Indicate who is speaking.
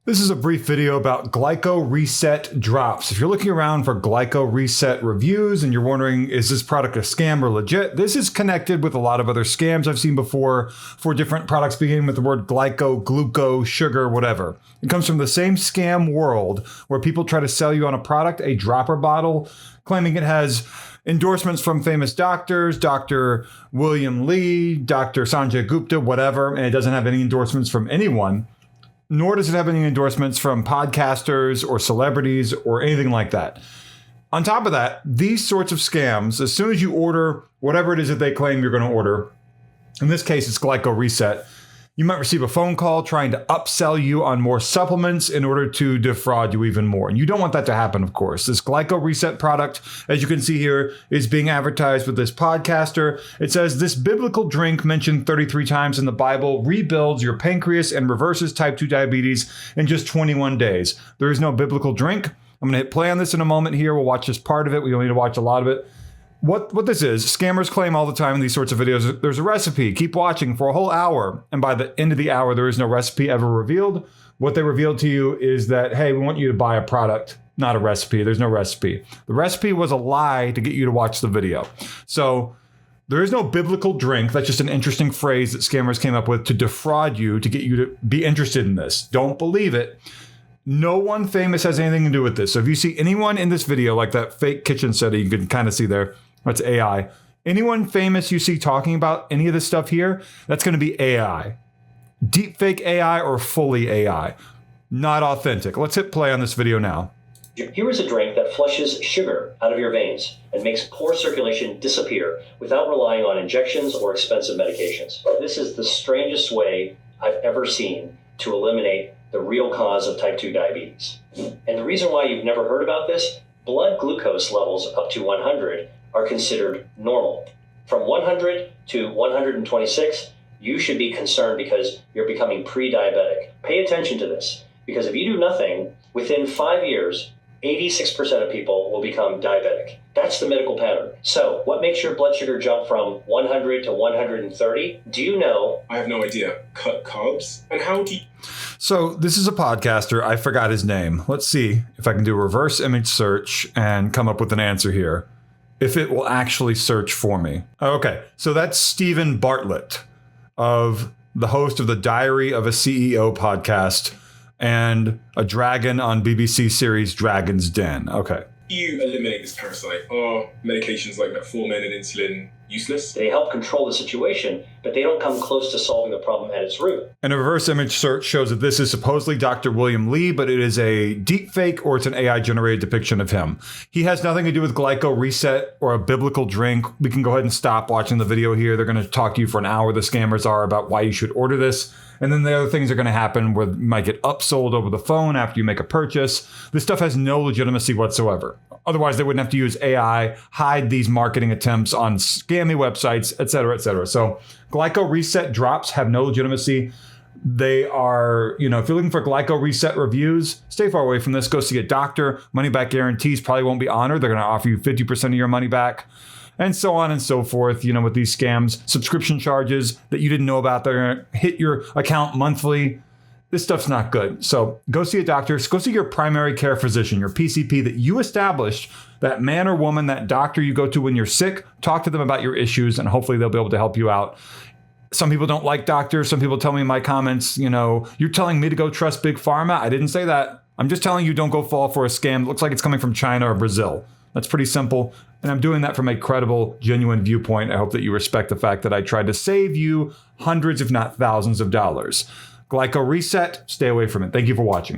Speaker 1: This is a brief video about Glyco Reset drops. If you're looking around for Glyco Reset reviews and you're wondering, is this product a scam or legit? This is connected with a lot of other scams I've seen before for different products beginning with the word glyco, gluco, sugar, whatever. It comes from the same scam world where people try to sell you on a product, a dropper bottle, claiming it has endorsements from famous doctors, Dr. William Li, Dr. Sanjay Gupta, whatever, and it doesn't have any endorsements from anyone. Nor does it have any endorsements from podcasters or celebrities or anything like that. On top of that, these sorts of scams, as soon as you order whatever it is that they claim you're going to order, in this case, it's Glyco Reset, you might receive a phone call trying to upsell you on more supplements in order to defraud you even more. And you don't want that to happen, of course. This Glyco Reset product, as you can see here, is being advertised with this podcaster. It says, this biblical drink mentioned 33 times in the Bible rebuilds your pancreas and reverses type 2 diabetes in just 21 days. There is no biblical drink. I'm going to hit play on this in a moment here. We'll watch just part of it. We don't need to watch a lot of it. What this is, scammers claim all the time in these sorts of videos, there's a recipe, keep watching for a whole hour. And by the end of the hour, there is no recipe ever revealed. What they revealed to you is that, hey, we want you to buy a product, not a recipe. There's no recipe. The recipe was a lie to get you to watch the video. So there is no biblical drink. That's just an interesting phrase that scammers came up with to defraud you, to get you to be interested in this. Don't believe it. No one famous has anything to do with this. So if you see anyone in this video, like that fake kitchen setter, you can kind of see there, that's AI. Anyone famous you see talking about any of this stuff here, that's going to be AI. Deepfake AI or fully AI. Not authentic. Let's hit play on this video now.
Speaker 2: Here is a drink that flushes sugar out of your veins and makes poor circulation disappear without relying on injections or expensive medications. This is the strangest way I've ever seen to eliminate the real cause of type 2 diabetes. And the reason why you've never heard about this, blood glucose levels up to 100 are considered normal. From 100 to 126, you should be concerned because you're becoming pre-diabetic. Pay attention to this, because if you do nothing, within 5 years, 86% of people will become diabetic. That's the medical pattern. So what makes your blood sugar jump from 100 to 130? Do you know?
Speaker 3: I have no idea. Cut carbs? And how do you...
Speaker 1: So this is a podcaster. I forgot his name. Let's see if I can do a reverse image search and come up with an answer here. If it will actually search for me. Okay, so that's Stephen Bartlett, of the host of the Diary of a CEO podcast and a dragon on BBC series Dragon's Den. Okay.
Speaker 3: You eliminate this parasite. Are medications like metformin and insulin useless?
Speaker 2: They help control the situation, but they don't come close to solving the problem at its root.
Speaker 1: And a reverse image search shows that this is supposedly Dr. William Li, but it is a deep fake or it's an AI-generated depiction of him. He has nothing to do with Glyco Reset or a biblical drink. We can go ahead and stop watching the video here. They're going to talk to you for an hour, the scammers are, about why you should order this. And then the other things are going to happen where you might get upsold over the phone after you make a purchase. This stuff has no legitimacy whatsoever. Otherwise, they wouldn't have to use AI, hide these marketing attempts on scammy websites, et cetera, et cetera. So Glyco Reset drops have no legitimacy. They are, if you're looking for Glyco Reset reviews, stay far away from this. Go see a doctor. Money back guarantees probably won't be honored. They're going to offer you 50% of your money back. And so on and so forth, with these scams, subscription charges that you didn't know about, they're going to hit your account monthly. This stuff's not good. So go see a doctor. Go see your primary care physician, your PCP that you established, that man or woman, that doctor you go to when you're sick. Talk to them about your issues and hopefully they'll be able to help you out. Some people don't like doctors. Some people tell me in my comments, you're telling me to go trust Big Pharma. I didn't say that. I'm just telling you don't go fall for a scam. It looks like it's coming from China or Brazil. That's pretty simple. And I'm doing that from a credible, genuine viewpoint. I hope that you respect the fact that I tried to save you hundreds, if not thousands of dollars. Glyco Reset, stay away from it. Thank you for watching.